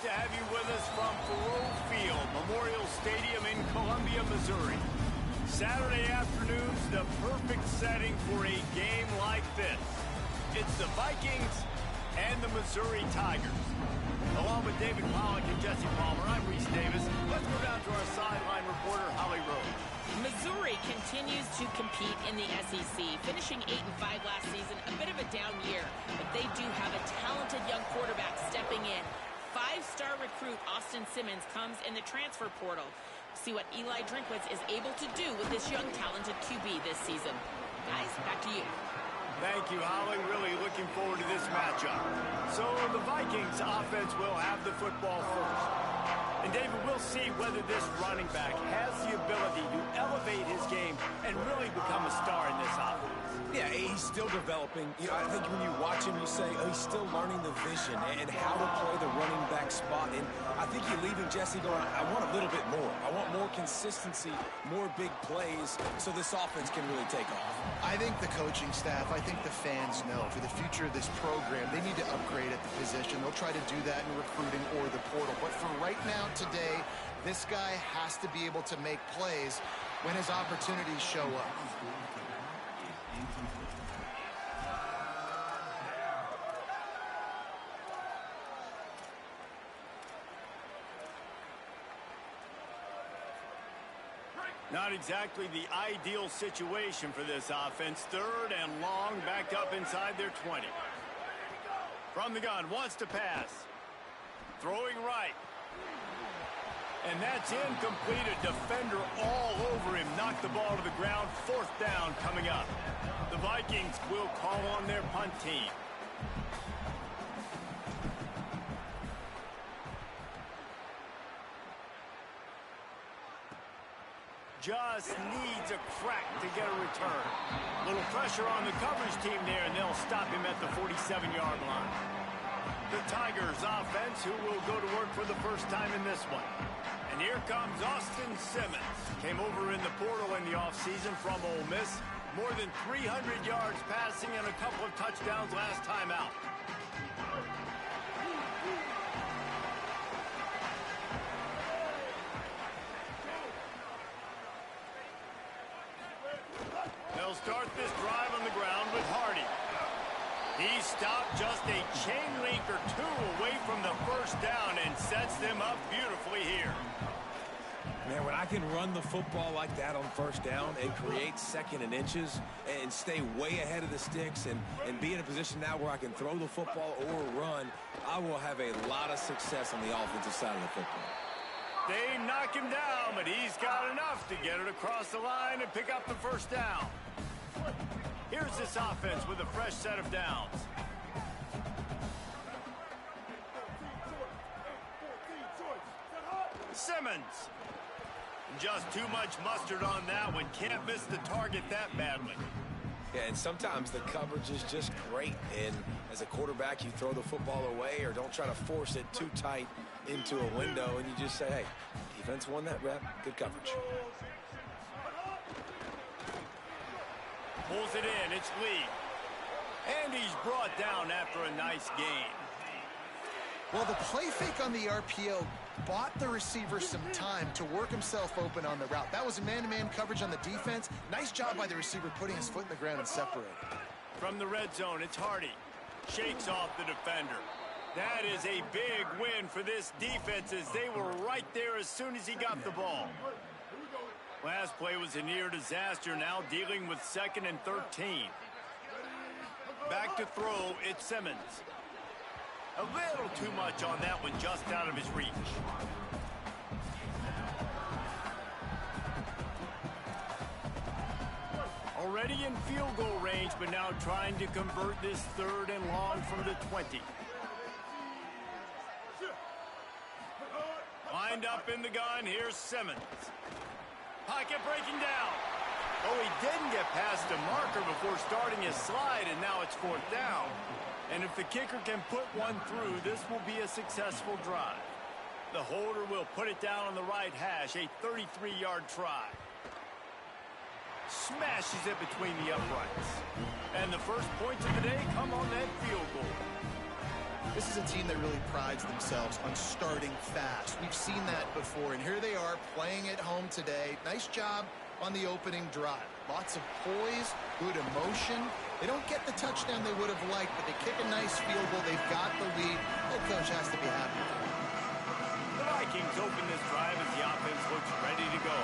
to have you with us from Faurot Field, Memorial Stadium in Columbia, Missouri. Saturday afternoons, the perfect setting for a game like this. It's the Vikings and the Missouri Tigers. Along with David Pollack and Jesse Palmer, I'm Reese Davis. Let's go down to our sideline reporter, Holly Rose. Missouri continues to compete in the SEC, finishing 8-5 last season, a bit of a down year, but they do have a talented young quarterback stepping in. Five-star recruit Austin Simmons comes in the transfer portal. See what Eli Drinkwitz is able to do with this young talented QB this season. Guys, back to you. Thank you, Holly. Really looking forward to this matchup. So the Vikings offense will have the football first. And David, we'll see whether this running back has the ability to elevate his game and really become a star in this offense. Yeah, he's still developing. I think when you watch him, you say, oh, he's still learning the vision and how to play the running back spot. And I think you're leaving Jesse going, I want a little bit more. I want more consistency, more big plays, so this offense can really take off. I think the coaching staff, I think the fans know for the future of this program, they need to upgrade at the position. They'll try to do that in recruiting or the portal. But for right now, today, this guy has to be able to make plays when his opportunities show up. Not exactly the ideal situation for this offense. Third and long, backed up inside their 20. From the gun, wants to pass. Throwing right. And that's incomplete. A defender all over him. Knocked the ball to the ground. Fourth down coming up. The Vikings will call on their punt team. Just needs a crack to get a return. Little pressure on the coverage team there, and they'll stop him at the 47-yard line. The Tigers offense, who will go to work for the first time in this one. And here comes Austin Simmons. Came over in the portal in the offseason from Ole Miss. More than 300 yards passing and a couple of touchdowns last time out. They'll start this drive on the ground with Hardy. He stopped just a chain link or two away from the first down and sets them up beautifully here. Man, when I can run the football like that on first down and create second and inches and stay way ahead of the sticks and be in a position now where I can throw the football or run, I will have a lot of success on the offensive side of the football. They knock him down, but he's got enough to get it across the line and pick up the first down. Here's this offense with a fresh set of downs. Simmons. Just too much mustard on that one. Can't miss the target that badly. Yeah, and sometimes the coverage is just great. And as a quarterback, you throw the football away or don't try to force it too tight into a window, and you just say, hey, defense won that rep. Good coverage. Pulls it in. It's Lee. And he's brought down after a nice gain. Well, the play fake on the RPO bought the receiver some time to work himself open on the route. That was a man-to-man coverage on the defense. Nice job by the receiver putting his foot in the ground and separating. From the red zone, it's Hardy. Shakes off the defender. That is a big win for this defense as they were right there as soon as he got the ball. Last play was a near disaster, now dealing with 2nd and 13. Back to throw, it's Simmons. A little too much on that one, just out of his reach. Already in field goal range, but now trying to convert this 3rd and long from the 20. Lined up in the gun, here's Simmons. Pocket breaking down. Oh, he didn't get past the marker before starting his slide, and now it's 4th down. And if the kicker can put one through, this will be a successful drive. The holder will put it down on the right hash, a 33-yard try. Smashes it between the uprights. And the first points of the day come on that field goal. This is a team that really prides themselves on starting fast. We've seen that before, and here they are playing at home today. Nice job on the opening drive. Lots of poise, good emotion. They don't get the touchdown they would have liked, but they kick a nice field goal. They've got the lead. Head coach has to be happy. The Vikings open this drive as the offense looks ready to go.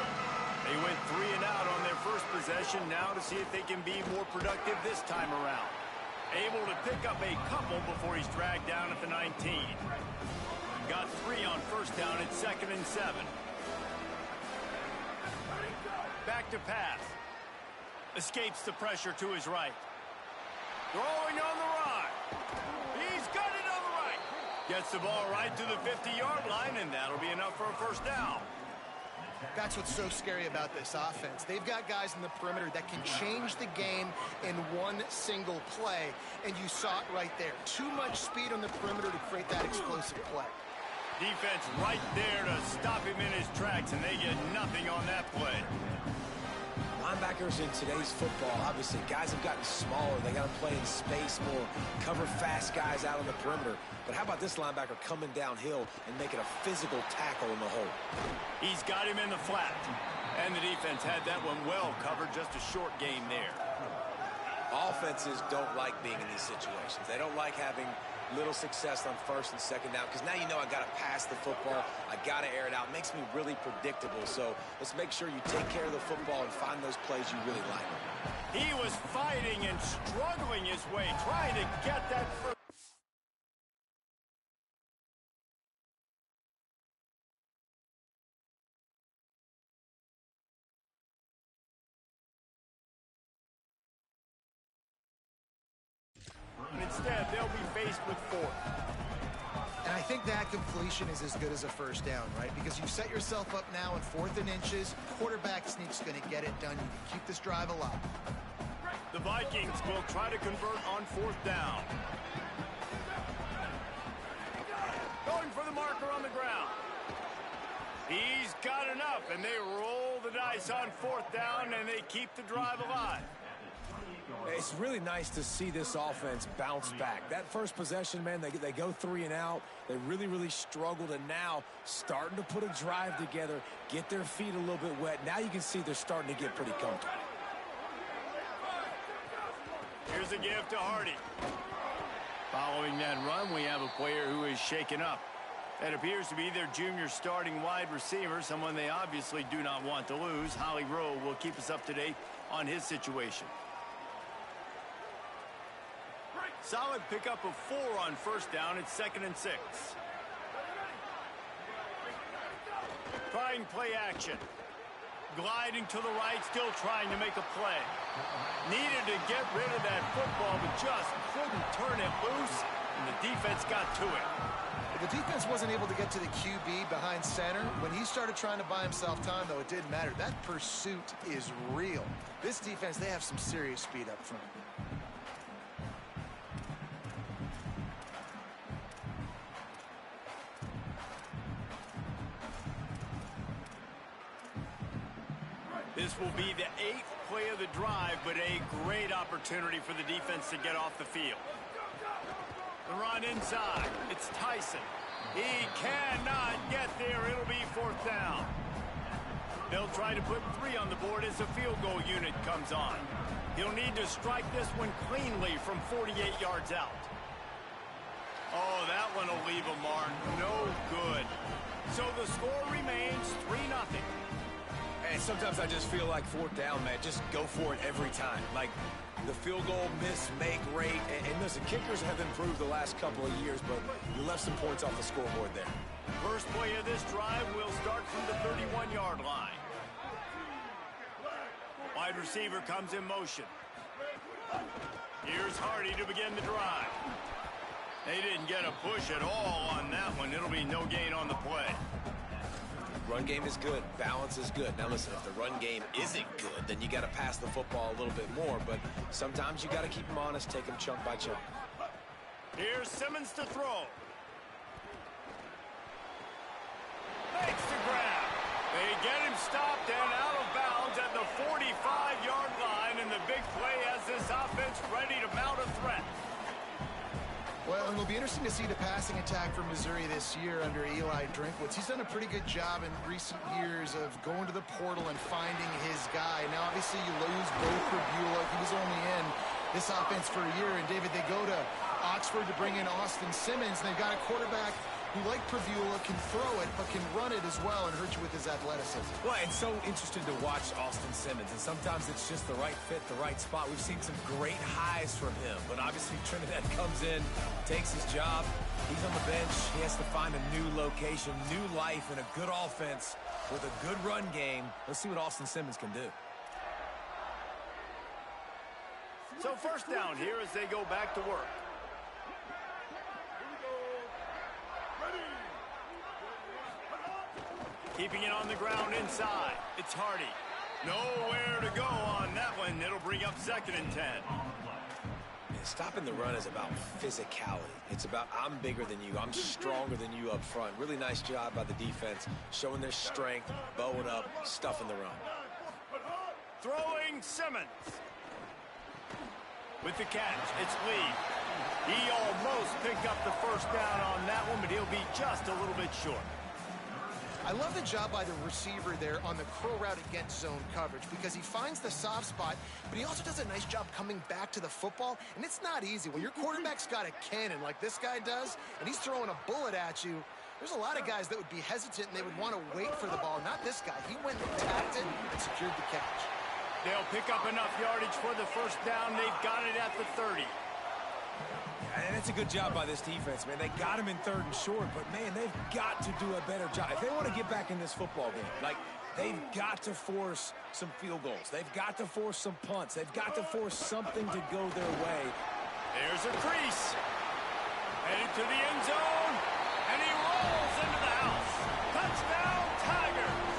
They went 3 and out on their first possession, now to see if they can be more productive this time around. Able to pick up a couple before he's dragged down at the 19. Got 3 on first down at 2nd and 7. Back to pass. Escapes the pressure to his right. Throwing on the run. He's got it on the right. Gets the ball right to the 50-yard line, and that'll be enough for a first down. That's what's so scary about this offense. They've got guys in the perimeter that can change the game in one single play, and you saw it right there. Too much speed on the perimeter to create that explosive play. Defense right there to stop him in his tracks, and they get nothing on that play. Linebackers in today's football, obviously, guys have gotten smaller. They got to play in space more, cover fast guys out on the perimeter. But how about this linebacker coming downhill and making a physical tackle in the hole? He's got him in the flat. And the defense had that one well covered, just a short gain there. Offenses don't like being in these situations. They don't like having little success on first and second down, because now you know I got to pass the football, I got to air it out. It makes me really predictable. So let's make sure you take care of the football and find those plays you really like. He was fighting and struggling his way, trying to get that first. Instead, they'll be faced with 4th. And I think that completion is as good as a first down, right? Because you set yourself up now in 4th and inches. Quarterback sneak's going to get it done. You can keep this drive alive. The Vikings will try to convert on 4th down. Going for the marker on the ground. He's got enough, and they roll the dice on 4th down, and they keep the drive alive. It's really nice to see this offense bounce back. That first possession, man, they go 3 and out. They really struggled, and now starting to put a drive together, get their feet a little bit wet. Now you can see they're starting to get pretty comfortable. Here's a give to Hardy. Following that run, we have a player who is shaken up. That appears to be their junior starting wide receiver, someone they obviously do not want to lose. Holly Rowe will keep us up to date on his situation. Solid pickup of 4 on first down at 2nd and 6. Trying play action. Gliding to the right, still trying to make a play. Needed to get rid of that football, but just couldn't turn it loose, and the defense got to it. The defense wasn't able to get to the QB behind center. When he started trying to buy himself time, though, it didn't matter. That pursuit is real. This defense, they have some serious speed up front. This will be the 8th play of the drive, but a great opportunity for the defense to get off the field. The run inside. It's Tyson. He cannot get there. It'll be 4th down. They'll try to put 3 on the board as the field goal unit comes on. He'll need to strike this one cleanly from 48 yards out. Oh, that one will leave a mark. No good. So the score remains 3-0. And sometimes I just feel like 4th down, man. Just go for it every time. Like the field goal miss, make rate. And listen, kickers have improved the last couple of years, but you left some points off the scoreboard there. First play of this drive will start from the 31-yard line. Wide receiver comes in motion. Here's Hardy to begin the drive. They didn't get a push at all on that one. It'll be no gain on the play. Run game is good. Balance is good. Now, listen, if the run game isn't good, then you got to pass the football a little bit more. But sometimes you got to keep them honest, take them chunk by chunk. Here's Simmons to throw. Makes the grab. They get him stopped and out of bounds at the 45-yard line, and the big play has this offense ready to mount a threat. Well, it'll be interesting to see the passing attack from Missouri this year under Eli Drinkwitz. He's done a pretty good job in recent years of going to the portal and finding his guy. Now, obviously, you lose Bo Pribula. He was only in this offense for a year. And, David, they go to Oxford to bring in Austin Simmons, and they've got a quarterback who, like Pribula, can throw it, but can run it as well and hurt you with his athleticism. Well, it's so interesting to watch Austin Simmons, and sometimes it's just the right fit, the right spot. We've seen some great highs from him, but obviously Trinidad comes in, takes his job. He's on the bench. He has to find a new location, new life, and a good offense with a good run game. Let's see what Austin Simmons can do. So first down here as they go back to work. Keeping it on the ground inside. It's Hardy. Nowhere to go on that one. It'll bring up 2nd and 10. Stopping the run is about physicality. It's about I'm bigger than you. I'm stronger than you up front. Really nice job by the defense, showing their strength, bowing up, stuffing the run. Throwing Simmons. With the catch, it's Lee. He almost picked up the first down on that one, but he'll be just a little bit short. I love the job by the receiver there on the curl route against zone coverage because he finds the soft spot, but he also does a nice job coming back to the football, and it's not easy. When your quarterback's got a cannon like this guy does, and he's throwing a bullet at you, there's a lot of guys that would be hesitant, and they would want to wait for the ball. Not this guy. He went and tapped it and secured the catch. They'll pick up enough yardage for the first down. They've got it at the 30. And it's a good job by this defense, man. They got him in 3rd and short, but, man, they've got to do a better job. If they want to get back in this football game, like, they've got to force some field goals. They've got to force some punts. They've got to force something to go their way. There's a crease. Headed to the end zone, and he rolls into the house. Touchdown, Tigers!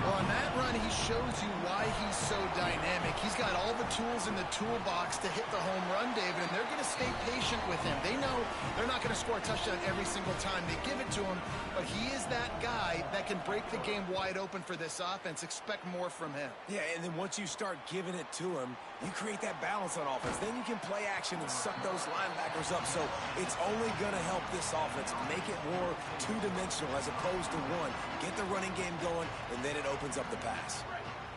Well, on that run, he shows you why he's so dynamic. He's got all the tools in the toolbox to hit the home run, David, and they're going to stay patient with him. They know they're not going to score a touchdown every single time they give it to him, but he is that guy that can break the game wide open for this offense. Expect more from him. Yeah, and then once you start giving it to him, you create that balance on offense. Then you can play action and suck those linebackers up. So it's only going to help this offense make it more two-dimensional as opposed to one. Get the running game going, and then it opens up the pass.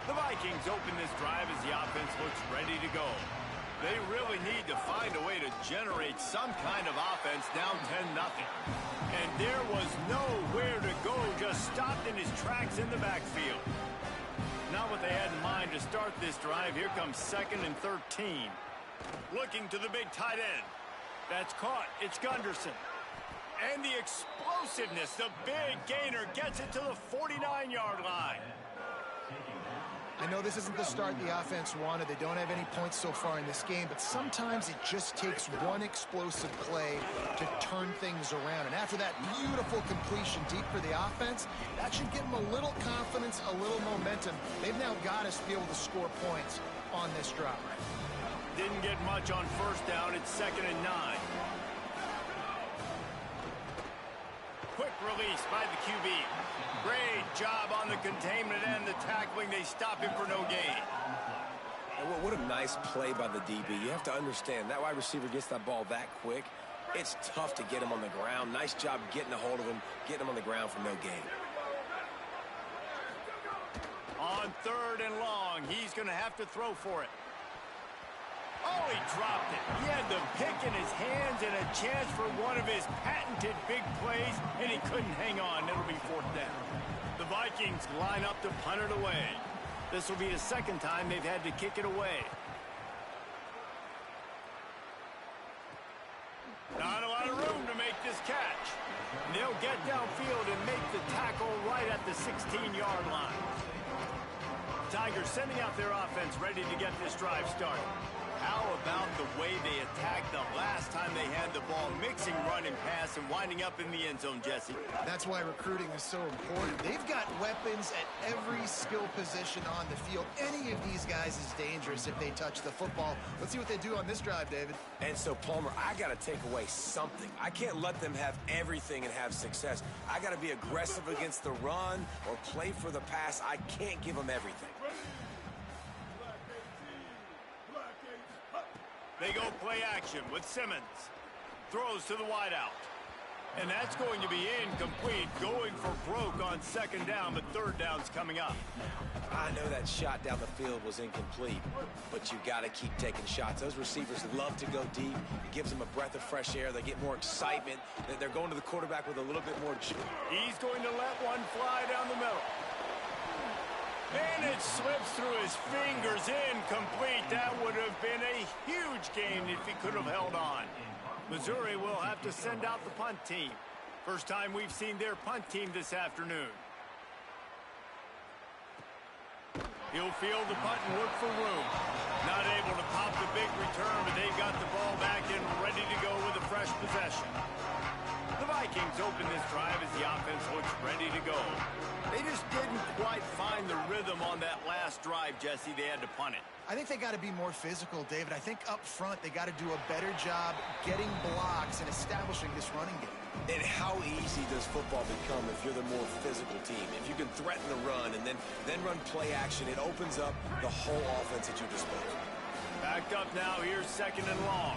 The Vikings open this drive as the offense looks ready to go. They really need to find a way to generate some kind of offense down 10-0. And there was nowhere to go, just stopped in his tracks in the backfield. Not what they had in mind to start this drive. Here comes 2nd and 13. Looking to the big tight end. That's caught. It's Gunderson. And the explosiveness, the big gainer gets it to the 49-yard line. I know this isn't the start the offense wanted. They don't have any points so far in this game, but sometimes it just takes one explosive play to turn things around. And after that beautiful completion deep for the offense, that should give them a little confidence, a little momentum. They've now got us to be able to score points on this drive. Didn't get much on first down. It's 2nd and 9. Quick release by the QB. Great job on the containment and the tackling. They stop him for no gain. And what a nice play by the DB. You have to understand, that wide receiver gets that ball that quick. It's tough to get him on the ground. Nice job getting a hold of him, getting him on the ground for no gain. On 3rd and long, he's going to have to throw for it. Oh, he dropped it. He had the pick in his hands and a chance for one of his patented big plays, and he couldn't hang on. It'll be 4th down. The Vikings line up to punt it away. This will be the 2nd time they've had to kick it away. Not a lot of room to make this catch. They'll get downfield and make the tackle right at the 16-yard line. Tigers sending out their offense ready to get this drive started. How about the way they attacked the last time they had the ball, mixing run and pass and winding up in the end zone, Jesse? That's why recruiting is so important. They've got weapons at every skill position on the field. Any of these guys is dangerous if they touch the football. Let's see what they do on this drive, David. And so, Palmer, I got to take away something. I can't let them have everything and have success. I got to be aggressive against the run or play for the pass. I can't give them everything. They go play action with Simmons. Throws to the wideout. And that's going to be incomplete, going for broke on second down, but third down's coming up. I know that shot down the field was incomplete, but you got to keep taking shots. Those receivers love to go deep. It gives them a breath of fresh air. They get more excitement. They're going to the quarterback with a little bit more juice. He's going to let one fly down the middle. And it slips through his fingers, incomplete. That would have been a huge gain if he could have held on. Missouri will have to send out the punt team. First time we've seen their punt team this afternoon. He'll field the punt and look for room. Not able to pop the big return, but they've got the ball back and ready to go with a fresh possession. The Vikings open this drive as the offense looks ready to go. They just didn't quite find the rhythm on that last drive, Jesse. They had to punt it. I think they got to be more physical, David. I think up front they got to do a better job getting blocks and establishing this running game. And how easy does football become if you're the more physical team? If you can threaten the run and then run play action, it opens up the whole offense at your disposal. Backed up now. Here's second and long.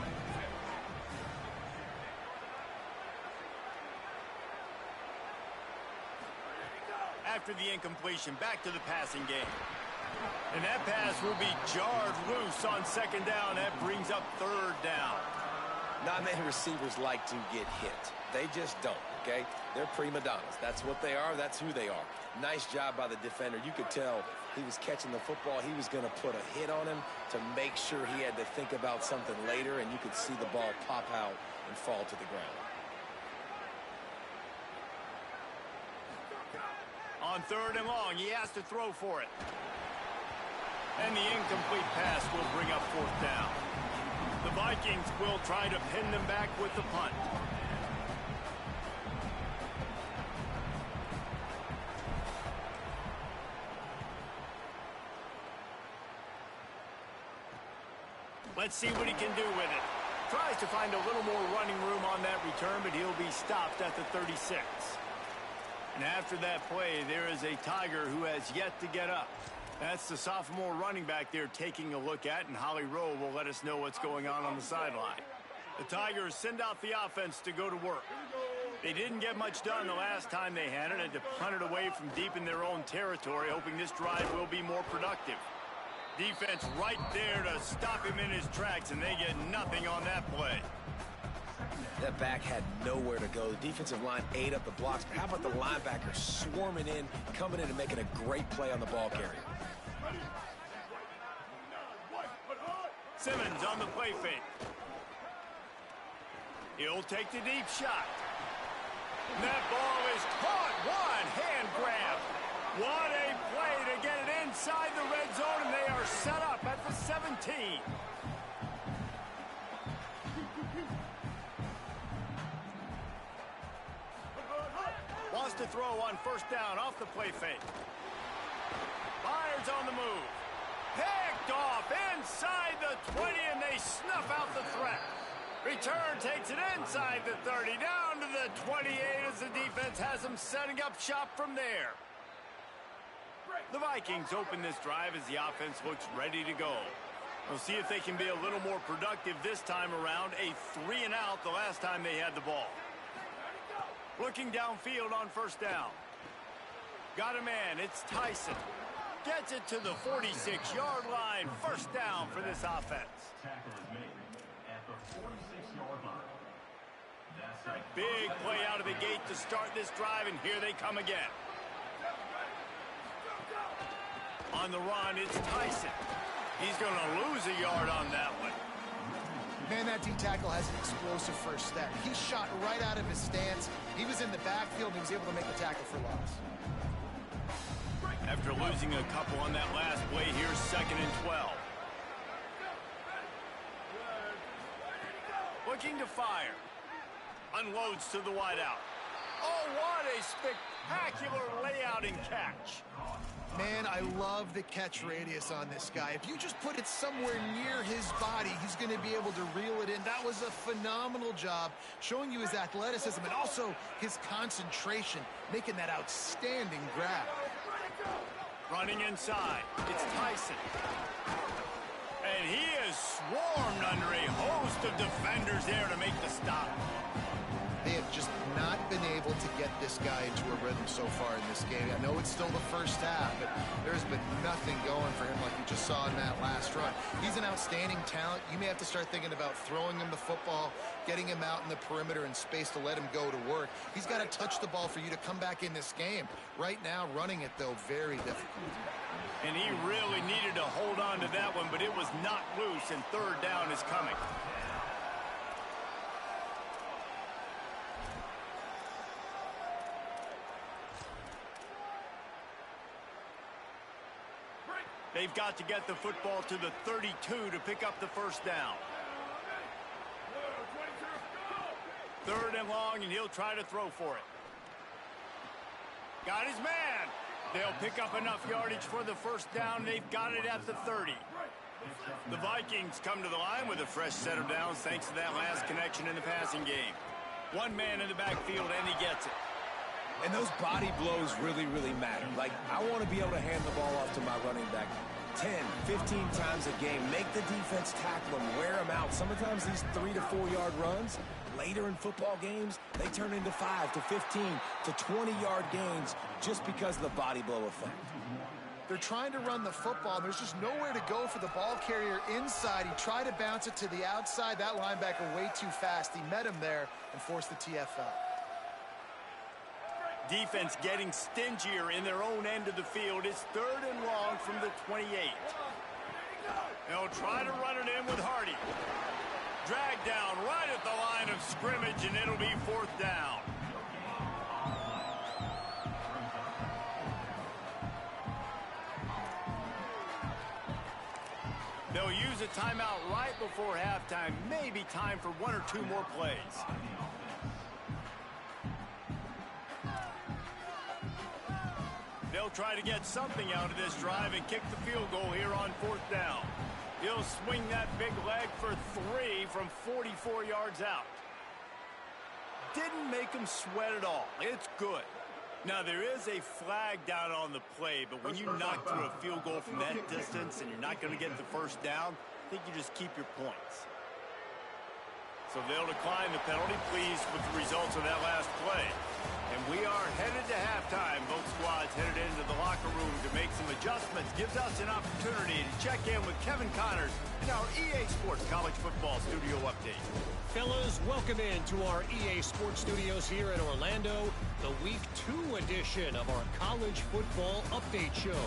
After the incompletion, back to the passing game. And that pass will be jarred loose on second down. That brings up third down. Not many receivers like to get hit. They just don't, okay? They're prima donnas. That's what they are. That's who they are. Nice job by the defender. You could tell he was catching the football. He was going to put a hit on him to make sure he had to think about something later, and you could see the ball pop out and fall to the ground. On third and long, he has to throw for it. And the incomplete pass will bring up fourth down. The Vikings will try to pin them back with the punt. Let's see what he can do with it. Tries to find a little more running room on that return, but he'll be stopped at the 36. And after that play, there is a Tiger who has yet to get up. That's the sophomore running back they're taking a look at, and Holly Rowe will let us know what's going on the sideline. The Tigers send out the offense to go to work. They didn't get much done the last time they had it, and to punt it away from deep in their own territory, hoping this drive will be more productive. Defense right there to stop him in his tracks, and they get nothing on that play. That back had nowhere to go. The defensive line ate up the blocks. But how about the linebacker swarming in, coming in and making a great play on the ball carrier? Simmons on the play fake. He'll take the deep shot. And that ball is caught. One hand grab. What a play to get it inside the red zone, and they are set up at the 17. Wants to throw on first down off the play fake. Myers on the move. Picked off inside the 20, and they snuff out the threat. Return takes it inside the 30, down to the 28 as the defense has them setting up shop from there. The Vikings open this drive as the offense looks ready to go. We'll see if they can be a little more productive this time around. A 3-and-out the last time they had the ball. Looking downfield on first down. Got a man, it's Tyson. Gets it to the 46-yard line. First down for this offense. Big play out of the gate to start this drive, and here they come again. On the run, it's Tyson. He's going to lose a yard on that one. Man, that D-tackle has an explosive first step. He shot right out of his stance. He was in the backfield and he was able to make the tackle for loss. After losing a couple on that last play, here's second and 12. Looking to fire. Unloads to the wideout. Oh, what a spectacular layout and catch. Man, I love the catch radius on this guy. If you just put it somewhere near his body, he's going to be able to reel it in. That was a phenomenal job, showing you his athleticism and also his concentration, making that outstanding grab. Running inside, it's Tyson. And he is swarmed under a hose host of defenders there to make the stop. They have just not been able to get this guy into a rhythm so far in this game. I know it's still the first half, but there's been nothing going for him like you just saw in that last run. He's an outstanding talent. You may have to start thinking about throwing him the football, getting him out in the perimeter and space to let him go to work. He's got to touch the ball for you to come back in this game. Right now, running it, though, very difficult. And he really needed to hold on to that one, but it was knocked loose, and third down is coming. They've got to get the football to the 32 to pick up the first down. Third and long, and he'll try to throw for it. Got his man. They'll pick up enough yardage for the first down. They've got it at the 30. The Vikings come to the line with a fresh set of downs thanks to that last connection in the passing game. One man in the backfield, and he gets it. And those body blows really, really matter. Like, I want to be able to hand the ball off to my running back 10, 15 times a game. Make the defense tackle him, wear him out. Sometimes these 3 to 4 yard runs, later in football games, they turn into 5 to 15 to 20-yard gains just because of the body blow effect. They're trying to run the football, and there's just nowhere to go for the ball carrier inside. He tried to bounce it to the outside. That linebacker way too fast. He met him there and forced the TFL. Defense getting stingier in their own end of the field. It's third and long from the 28. They'll try to run it in with Hardy. Dragged down right at the line of scrimmage, and it'll be fourth down. They'll use a timeout right before halftime. Maybe time for 1 or 2 more plays. They'll try to get something out of this drive and kick the field goal here on fourth down. He'll swing that big leg for 3 from 44 yards out. Didn't make him sweat at all. It's good. Now, there is a flag down on the play, but when you knock through a field goal from that distance and you're not going to get the first down, I think you just keep your points. So they'll decline the penalty, pleased with the results of that last play. And we are headed to halftime. Both squads headed into the locker room to make some adjustments. Gives us an opportunity to check in with Kevin Connors in our EA Sports College Football Studio Update. Fellas, welcome in to our EA Sports Studios here in Orlando, the Week 2 edition of our College Football Update Show.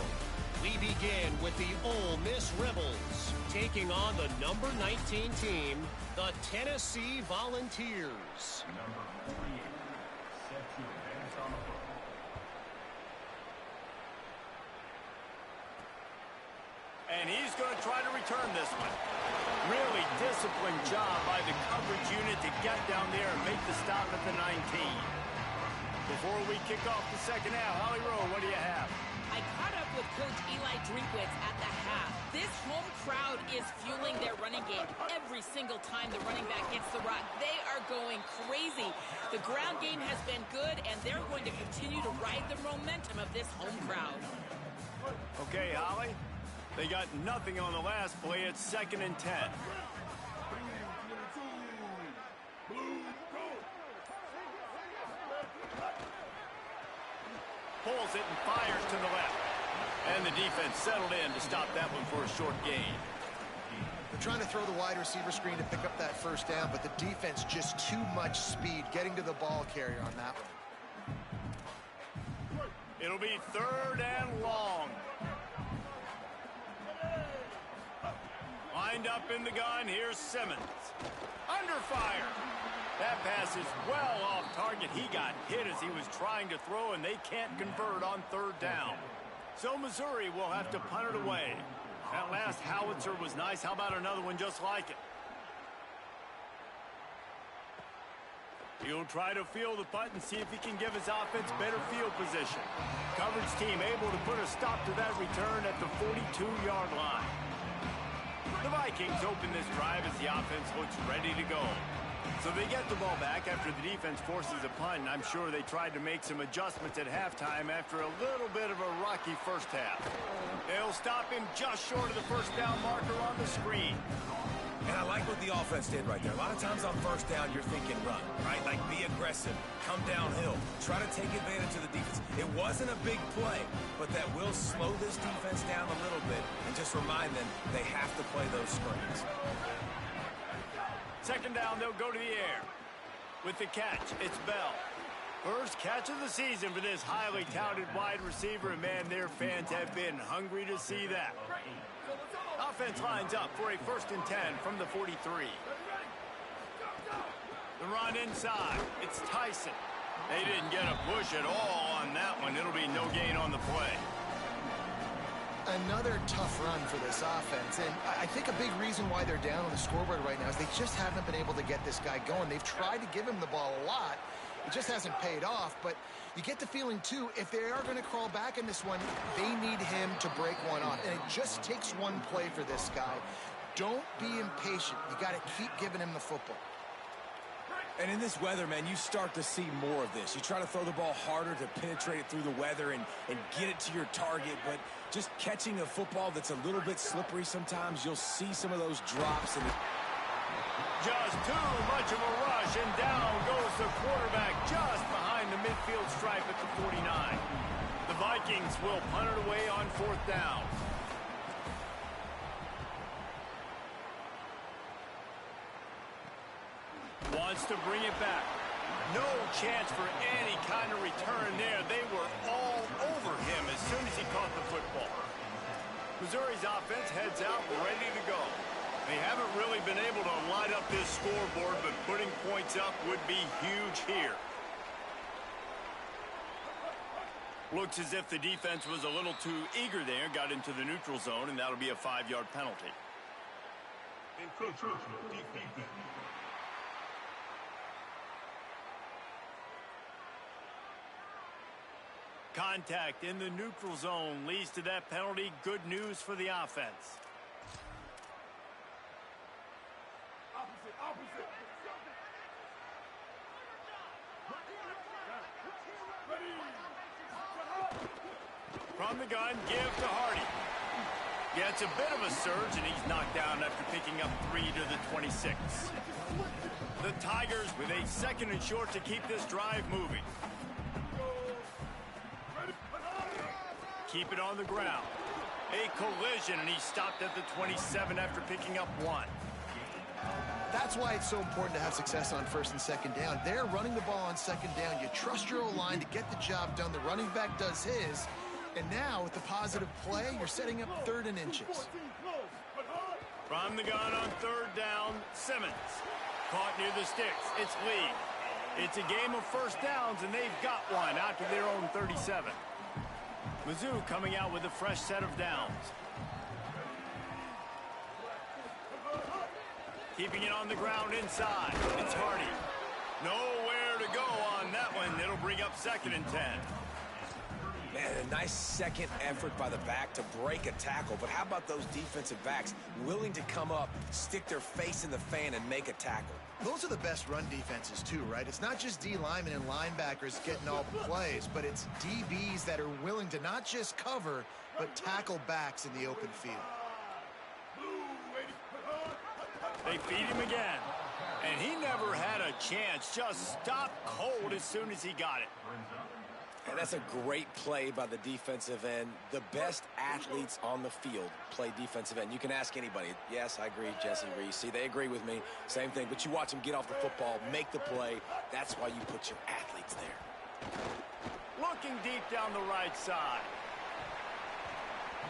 We begin with the Ole Miss Rebels, taking on the number 19 team, the Tennessee Volunteers. Number 48, set to advance on the foot. And he's going to try to return this one. Really disciplined job by the coverage unit to get down there and make the stop at the 19. Before we kick off the second half, Holly Rowe, what do you have? I caught up with Coach Eli Drinkwitz at the half. This home crowd is fueling their running game. Every single time the running back hits the rock, they are going crazy. The ground game has been good, and they're going to continue to ride the momentum of this home crowd. Okay, Holly. They got nothing on the last play. It's 2nd and 10. Pulls it and fires to the left. And the defense settled in to stop that one for a short gain. They're trying to throw the wide receiver screen to pick up that first down, but the defense just too much speed getting to the ball carrier on that one. It'll be 3rd and long. Lined up in the gun, here's Simmons. Under fire. That pass is well off target. He got hit as he was trying to throw, and they can't convert on 3rd down. So Missouri will have to punt it away. That last howitzer was nice. How about another one just like it? He'll try to field the punt and see if he can give his offense better field position. Coverage team able to put a stop to that return at the 42-yard line. The Vikings open this drive as the offense looks ready to go. So they get the ball back after the defense forces a punt, and I'm sure they tried to make some adjustments at halftime after a little bit of a rocky first half. They'll stop him just short of the first down marker on the screen. And I like what the offense did right there. A lot of times on first down, you're thinking run, right? Like be aggressive, come downhill, try to take advantage of the defense. It wasn't a big play, but that will slow this defense down a little bit and just remind them they have to play those screens. Second down, they'll go to the air. With the catch, it's Bell. First catch of the season for this highly touted wide receiver, and man, their fans have been hungry to see that. Offense lines up for a 1st and 10 from the 43. The run inside. It's Tyson. They didn't get a push at all on that one. It'll be no gain on the play. Another tough run for this offense, and I think a big reason why they're down on the scoreboard right now is they just haven't been able to get this guy going. They've tried to give him the ball a lot. It just hasn't paid off, but you get the feeling, too, if they are going to crawl back in this one, they need him to break one off, and it just takes one play for this guy. Don't be impatient. You got to keep giving him the football. And in this weather, man, you start to see more of this. You try to throw the ball harder to penetrate it through the weather and get it to your target, but just catching a football that's a little bit slippery sometimes, you'll see some of those drops. And just too much of a rush, and down goes the quarterback just behind the midfield stripe at the 49. The Vikings will punt it away on 4th down. Wants to bring it back. No chance for any kind of return there. They were all over him as soon as he caught the football. Missouri's offense heads out ready to go. They haven't really been able to light up this scoreboard, but putting points up would be huge here. Looks as if the defense was a little too eager there, got into the neutral zone, and that'll be a 5-yard penalty. Contact in the neutral zone leads to that penalty. Good news for the offense. From the gun, give to Hardy. Yeah, it's a bit of a surge, and he's knocked down after picking up 3 to the 26. The Tigers with a 2nd and short to keep this drive moving. Keep it on the ground. A collision, and he stopped at the 27 after picking up 1. That's why it's so important to have success on 1st and 2nd down. They're running the ball on 2nd down. You trust your O-line to get the job done. The running back does his. And now, with the positive play, you're setting up 3rd and inches. From the gun on 3rd down, Simmons. Caught near the sticks. It's Lee. It's a game of 1st downs, and they've got one out to their own 37. Mizzou coming out with a fresh set of downs. Keeping it on the ground inside. It's Hardy. Nowhere to go on that one. It'll bring up 2nd and 10. man, a nice second effort by the back to break a tackle. But how about those defensive backs willing to come up, stick their face in the fan, and make a tackle? Those are the best run defenses, too, right? It's not just D linemen and linebackers getting all the plays, but it's DBs that are willing to not just cover, but tackle backs in the open field. They feed him again. And he never had a chance. Just stopped cold as soon as he got it. And that's a great play by the defensive end. The best athletes on the field play defensive end. You can ask anybody. Yes, I agree, Jesse Reese. See, they agree with me. Same thing. But you watch them get off the football, make the play. That's why you put your athletes there. Looking deep down the right side.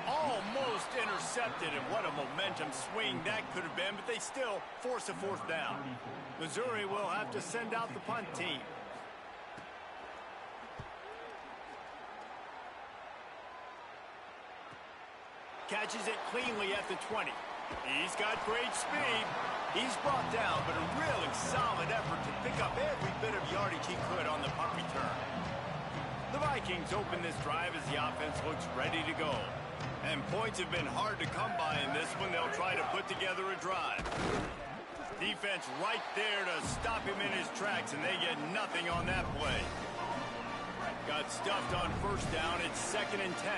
Almost intercepted, and what a momentum swing that could have been, but they still force a fourth down. Missouri will have to send out the punt team. Catches it cleanly at the 20. He's got great speed. He's brought down, but a really solid effort to pick up every bit of yardage he could on the punt return. The Vikings open this drive as the offense looks ready to go. And points have been hard to come by in this one. They'll try to put together a drive. Defense right there to stop him in his tracks, and they get nothing on that play. Got stuffed on first down. It's 2nd and 10.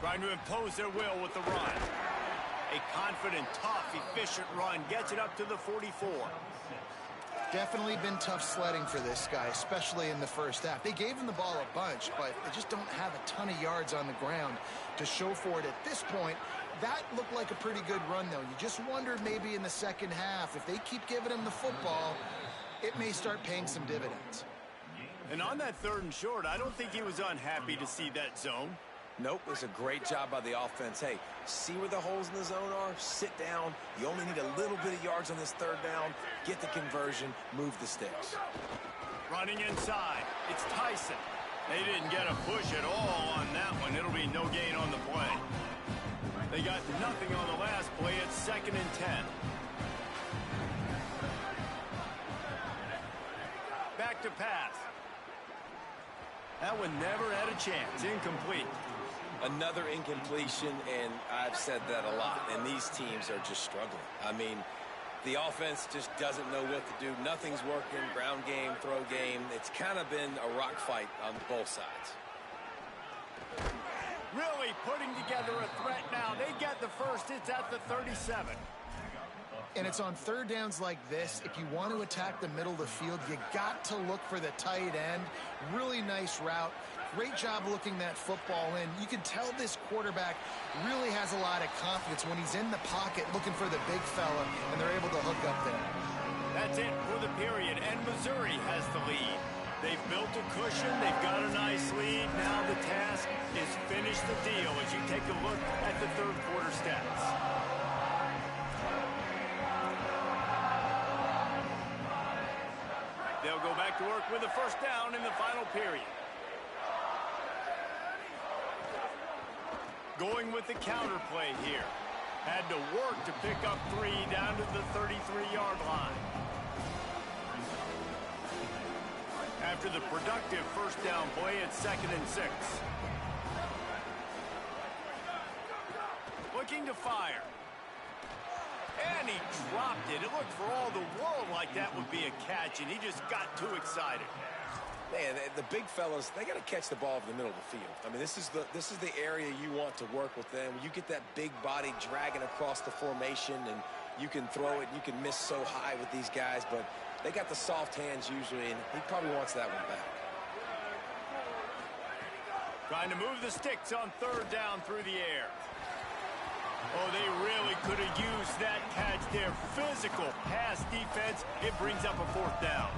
Trying to impose their will with the run. A confident, tough, efficient run gets it up to the 44. Definitely been tough sledding for this guy, especially in the first half. They gave him the ball a bunch, but they just don't have a ton of yards on the ground to show for it at this point. That looked like a pretty good run, though. You just wonder maybe in the second half, if they keep giving him the football, it may start paying some dividends. And on that 3rd and short, I don't think he was unhappy to see that zone. Nope, it's a great job by the offense. Hey, see where the holes in the zone are? Sit down. You only need a little bit of yards on this 3rd down. Get the conversion. Move the sticks. Running inside. It's Tyson. They didn't get a push at all on that one. It'll be no gain on the play. They got nothing on the last play. It's 2nd and 10. Back to pass. That one never had a chance. Incomplete. Another incompletion, and I've said that a lot, and these teams are just struggling. I mean, the offense just doesn't know what to do. Nothing's working. Ground game, throw game. It's kind of been a rock fight on both sides. Really putting together a threat now. They get the first. It's at the 37. And it's on 3rd downs like this. If you want to attack the middle of the field, you got to look for the tight end. Really nice route. Great job looking that football in. You can tell this quarterback really has a lot of confidence when he's in the pocket looking for the big fella, and they're able to hook up there. That's it for the period, and Missouri has the lead. They've built a cushion. They've got a nice lead. Now the task is finish the deal as you take a look at the 3rd quarter stats. They'll go back to work with a first down in the final period. Going with the counter play here. Had to work to pick up 3 down to the 33-yard line. After the productive first down play, it's 2nd and 6. Looking to fire. And he dropped it. It looked for all the world like that would be a catch, and he just got too excited. Man, the big fellas, they got to catch the ball in the middle of the field. I mean, this is the area you want to work with them. You get that big body dragging across the formation, and you can throw it, and you can miss so high with these guys, but they got the soft hands usually, and he probably wants that one back. Trying to move the sticks on 3rd down through the air. Oh, they really could have used that catch there. Physical pass defense. It brings up a 4th down.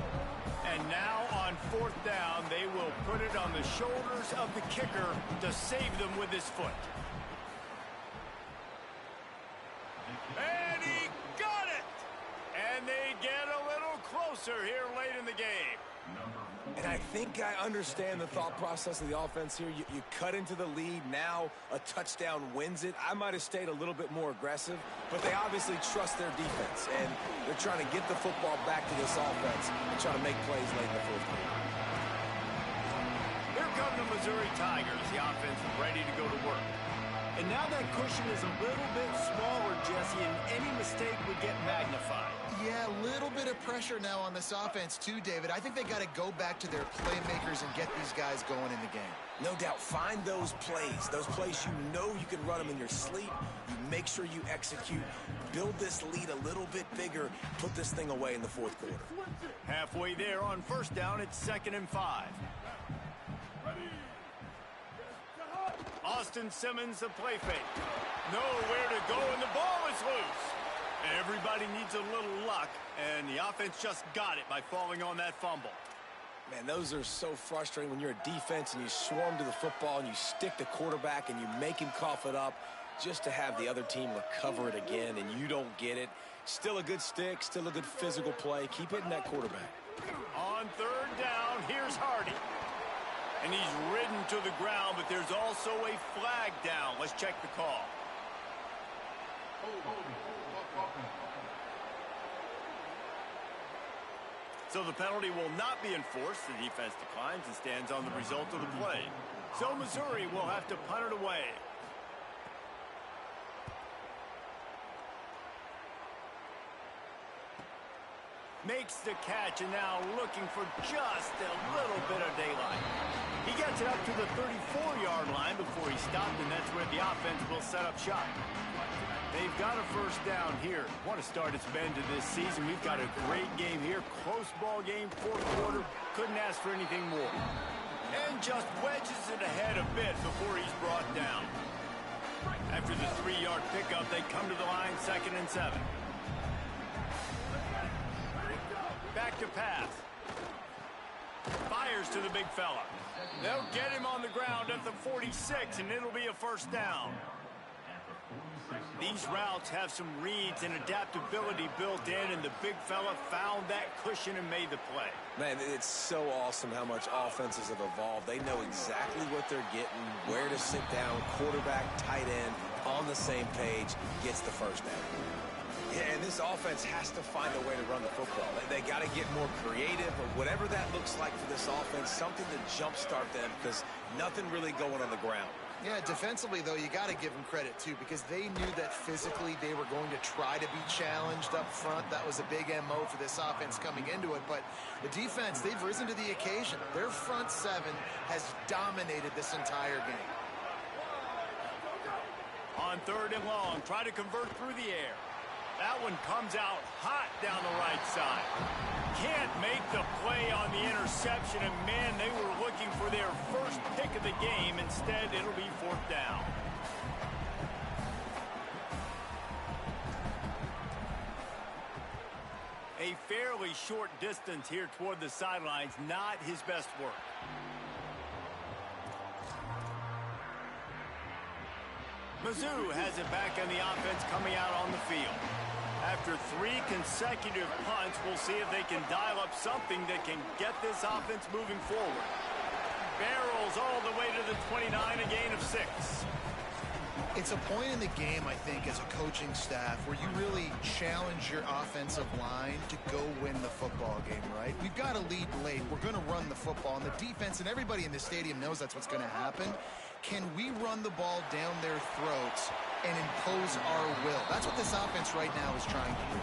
And now on 4th down, they will put it on the shoulders of the kicker to save them with his foot. And he got it! And they get a little closer here late in the game. And I think I understand the thought process of the offense here. You cut into the lead. Now a touchdown wins it. I might have stayed a little bit more aggressive, but they obviously trust their defense, and they're trying to get the football back to this offense and try to make plays late in the 4th quarter. Here come the Missouri Tigers. The offense is ready to go to work. And now that cushion is a little bit smaller, Jesse, and any mistake would get magnified. Yeah, a little bit of pressure now on this offense too, David. I think they got to go back to their playmakers and get these guys going in the game. No doubt. Find those plays you know you can run them in your sleep. You make sure you execute. Build this lead a little bit bigger. Put this thing away in the 4th quarter. Halfway there on first down, it's 2nd and 5. Austin Simmons, the play fake. Nowhere to go, and the ball is loose. Everybody needs a little luck, and the offense just got it by falling on that fumble. Man, those are so frustrating when you're a defense and you swarm to the football and you stick the quarterback and you make him cough it up just to have the other team recover it again, and you don't get it. Still a good stick, still a good physical play. Keep hitting that quarterback. On 3rd down, here's Hardy. And he's ridden to the ground, but there's also a flag down. Let's check the call. So the penalty will not be enforced. The defense declines and stands on the result of the play. So Missouri will have to punt it away. Makes the catch and now looking for just a little bit of daylight. He gets it up to the 34-yard line before he stopped, and that's where the offense will set up shop. They've got a first down here. What a start it's been to this season. We've got a great game here. Close ball game, fourth quarter. Couldn't ask for anything more. And just wedges it ahead a bit before he's brought down. After the 3-yard pickup, they come to the line, 2nd and 7. Back to pass. Fires to the big fella. They'll get him on the ground at the 46, and it'll be a first down. These routes have some reads and adaptability built in, and the big fella found that cushion and made the play. Man, it's so awesome how much offenses have evolved. They know exactly what they're getting, where to sit down, quarterback, tight end, on the same page, gets the first down. Yeah, and this offense has to find a way to run the football. They got to get more creative, or whatever that looks like for this offense, something to jumpstart them, because nothing really going on the ground. Yeah, defensively, though, you got to give them credit, too, because they knew that physically they were going to try to be challenged up front. That was a big MO for this offense coming into it. But the defense, they've risen to the occasion. Their front seven has dominated this entire game. On 3rd and long, try to convert through the air. That one comes out hot down the right side. Can't make the play on the interception, and man, they were looking for their first pick of the game. Instead, it'll be 4th down. A fairly short distance here toward the sidelines, not his best work. Mizzou has it back on the offense coming out on the field. After 3 consecutive punts, we'll see if they can dial up something that can get this offense moving forward. Barrels all the way to the 29, a gain of 6. It's a point in the game, I think, as a coaching staff where you really challenge your offensive line to go win the football game, right? We've got to lead late. We're going to run the football, and the defense and everybody in the stadium knows that's what's going to happen. Can we run the ball down their throats and impose our will? That's what this offense right now is trying to do.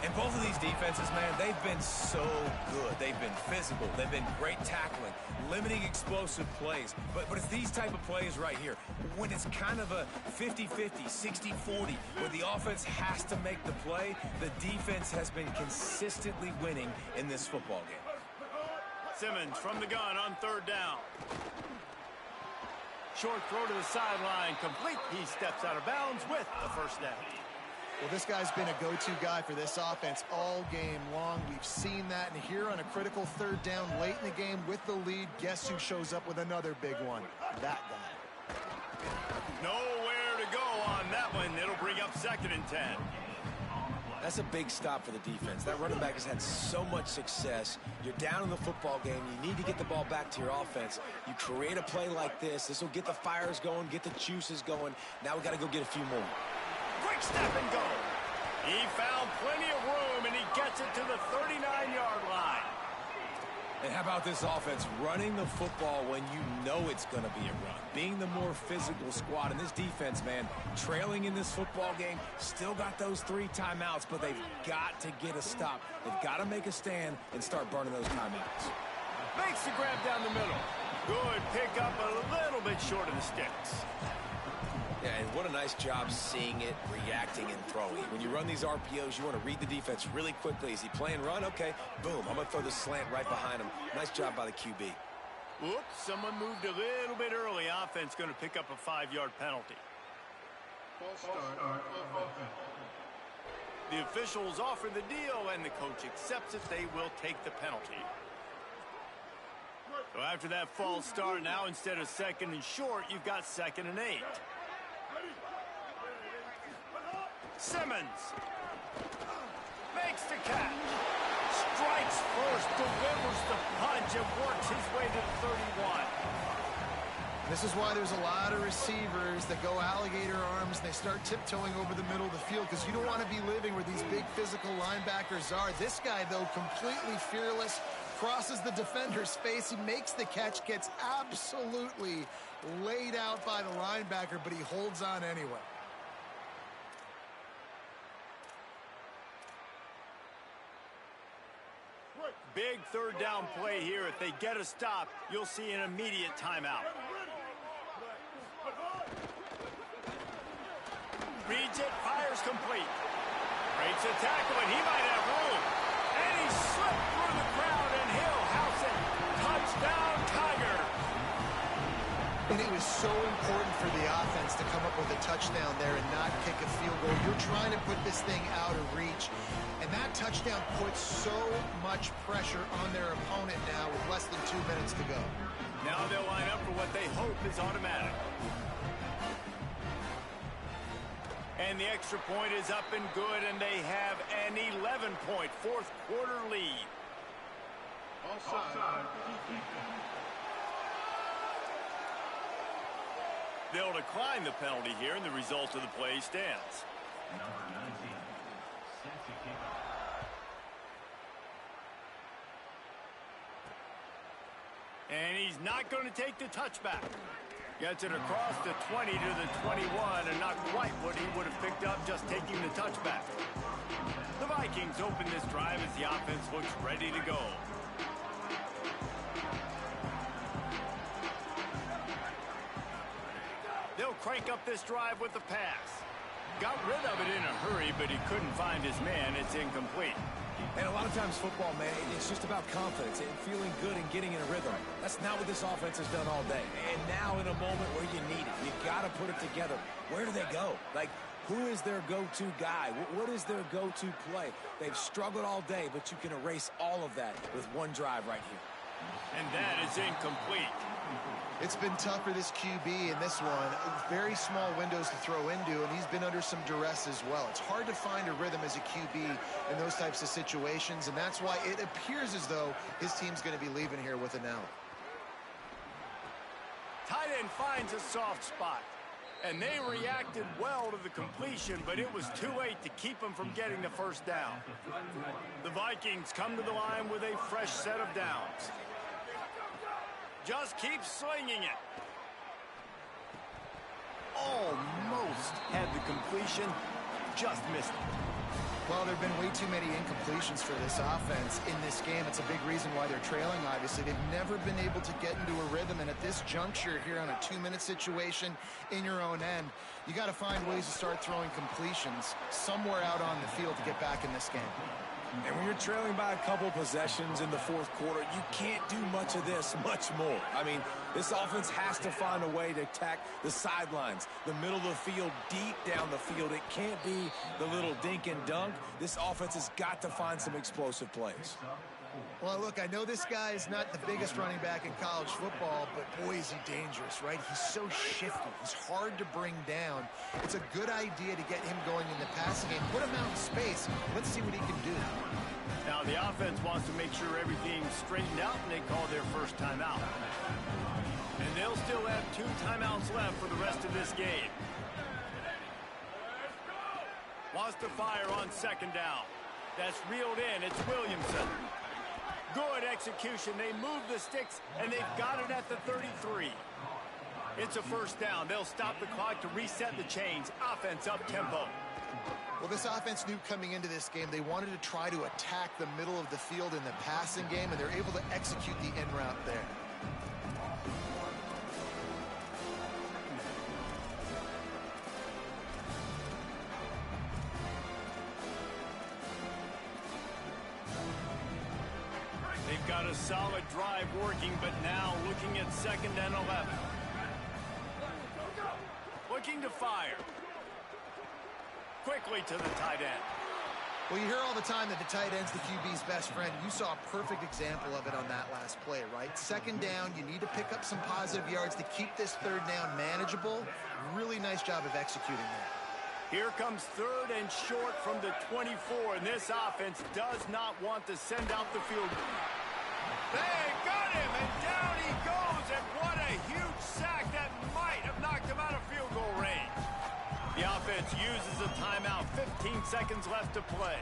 And both of these defenses, man, they've been so good. They've been physical. They've been great tackling, limiting explosive plays. But it's these type of plays right here, when it's kind of a 50-50, 60-40, where the offense has to make the play, the defense has been consistently winning in this football game. Simmons from the gun on 3rd down. Short throw to the sideline, complete. He steps out of bounds with the first down. Well, this guy's been a go-to guy for this offense all game long. We've seen that, and here on a critical 3rd down late in the game with the lead, guess who shows up with another big one? That guy. Nowhere to go on that one. It'll bring up 2nd and 10. That's a big stop for the defense. That running back has had so much success. You're down in the football game. You need to get the ball back to your offense. You create a play like this. This will get the fires going, get the juices going. Now we got to go get a few more. Quick step and go. He found plenty of room, and he gets it to the 39-yard line. And how about this offense running the football when you know it's going to be a run? Being the more physical squad. And this defense, man, trailing in this football game, still got those 3 timeouts, but they've got to get a stop. They've got to make a stand and start burning those timeouts. Makes the grab down the middle. Good pick up, a little bit short of the sticks. Yeah, and what a nice job seeing it, reacting, and throwing. When you run these RPOs, you want to read the defense really quickly. Is he playing run? Okay, boom. I'm going to throw the slant right behind him. Nice job by the QB. Oops, someone moved a little bit early. Offense going to pick up a 5-yard penalty. The officials offer the deal, and the coach accepts it. They will take the penalty. So after that false start, now instead of 2nd and short, you've got 2nd and 8. Simmons makes the catch. Strikes first, delivers the punch, and works his way to the 31. This is why there's a lot of receivers that go alligator arms and they start tiptoeing over the middle of the field because you don't want to be living where these big physical linebackers are. This guy, though, completely fearless, crosses the defender's face. He makes the catch, gets absolutely laid out by the linebacker, but he holds on anyway. big third down play here. If they get a stop, you'll see an immediate timeout. Reads it, fires complete. Breaks a tackle, and he might have room. And he slipped through the crowd, and he'll house it. Touchdown, Tiger. And it was so important for the offense to come up with a touchdown there and not kick a field goal. You're trying to put this thing out of reach. And that touchdown puts so much pressure on their opponent now with less than 2 minutes to go. Now they'll line up for what they hope is automatic. And the extra point is up and good, and they have an 11-point fourth quarter lead. Offside. They'll decline the penalty here, and the result of the play stands. Number 19. Set to kick off. And he's not going to take the touchback. Gets it across the 20 to the 21, and not quite what he would have picked up just taking the touchback. The Vikings open this drive as the offense looks ready to go. They'll crank up this drive with the pass. Got rid of it in a hurry, but he couldn't find his man. It's incomplete. And a lot of times football, man, it's just about confidence and feeling good and getting in a rhythm. That's not what this offense has done all day. And now in a moment where you need it, you got to put it together. Where do they go? Like, who is their go-to guy? What is their go-to play? They've struggled all day, but you can erase all of that with one drive right here. And that is incomplete. It's been tough for this QB in this one. Very small windows to throw into, and he's been under some duress as well. It's hard to find a rhythm as a QB in those types of situations, and that's why it appears as though his team's going to be leaving here with an L. Tight end finds a soft spot, and they reacted well to the completion, but it was too late to keep them from getting the first down. The Vikings come to the line with a fresh set of downs. Just keep slinging it. Almost had the completion, just missed it. Well, there have been way too many incompletions for this offense in this game. It's a big reason why they're trailing, obviously. They've never been able to get into a rhythm, and at this juncture here on a 2-minute situation in your own end, you got to find ways to start throwing completions somewhere out on the field to get back in this game. And when you're trailing by a couple possessions in the fourth quarter, you can't do much of this much more. I mean, this offense has to find a way to attack the sidelines, the middle of the field, deep down the field. It can't be the little dink and dunk. This offense has got to find some explosive plays. Well, look, I know this guy is not the biggest running back in college football, but boy, is he dangerous, right? He's so shifty. He's hard to bring down. It's a good idea to get him going in the passing game. Put him out in space. Let's see what he can do. Now, the offense wants to make sure everything's straightened out, and they call their first timeout. And they'll still have 2 timeouts left for the rest of this game. Wants to fire on second down. That's reeled in. It's Williamson. Good execution. They move the sticks, and they've got it at the 33. It's a first down. They'll stop the clock to reset the chains. Offense up tempo. Well, this offense knew coming into this game they wanted to try to attack the middle of the field in the passing game, and they're able to execute the in route there. They've got a solid drive working, but now looking at 2nd and 11. Looking to fire. Quickly to the tight end. Well, you hear all the time that the tight end's the QB's best friend. You saw a perfect example of it on that last play, right? 2nd down, you need to pick up some positive yards to keep this 3rd down manageable. Really nice job of executing that. Here comes 3rd and short from the 24, and this offense does not want to send out the field goal. They got him, and down he goes, and what a huge sack that might have knocked him out of field goal range. The offense uses a timeout, 15 seconds left to play.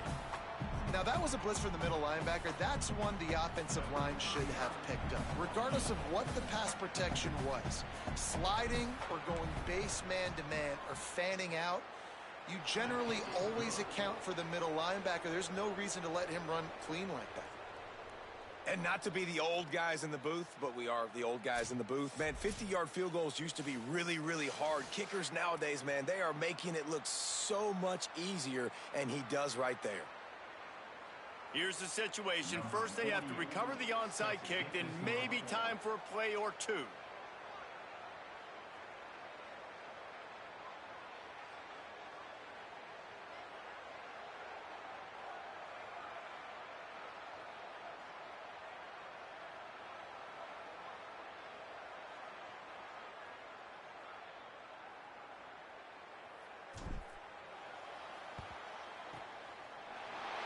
Now, that was a blitz from the middle linebacker. That's one the offensive line should have picked up, regardless of what the pass protection was. Sliding or going base man-to-man or fanning out, you generally always account for the middle linebacker. There's no reason to let him run clean like that. And not to be the old guys in the booth, but we are the old guys in the booth. Man, 50-yard field goals used to be really, really hard. Kickers nowadays, man, they are making it look so much easier, and he does right there. Here's the situation. First, they have to recover the onside kick, then maybe time for a play or two.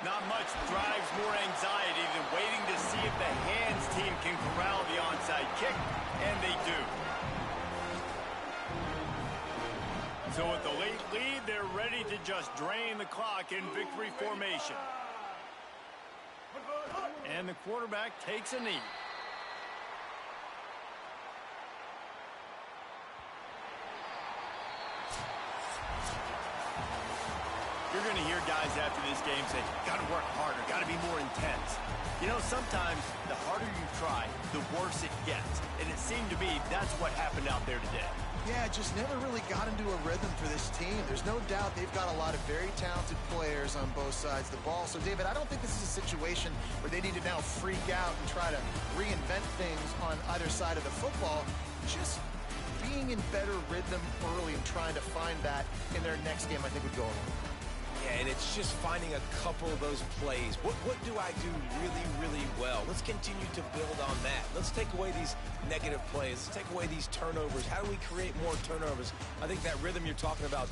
Not much drives more anxiety than waiting to see if the hands team can corral the onside kick, and they do. So with the late lead, they're ready to just drain the clock in victory formation. And the quarterback takes a knee. You're going to hear guys after this game say, got to work harder, got to be more intense. You know, sometimes the harder you try, the worse it gets. And it seemed to me that's what happened out there today. Yeah, just never really got into a rhythm for this team. There's no doubt they've got a lot of very talented players on both sides of the ball. So, David, I don't think this is a situation where they need to now freak out and try to reinvent things on either side of the football. Just being in better rhythm early and trying to find that in their next game, I think, would go a long way. Yeah, and it's just finding a couple of those plays. What do I do really, really well? Let's continue to build on that. Let's take away these negative plays. Let's take away these turnovers. How do we create more turnovers? I think that rhythm you're talking about,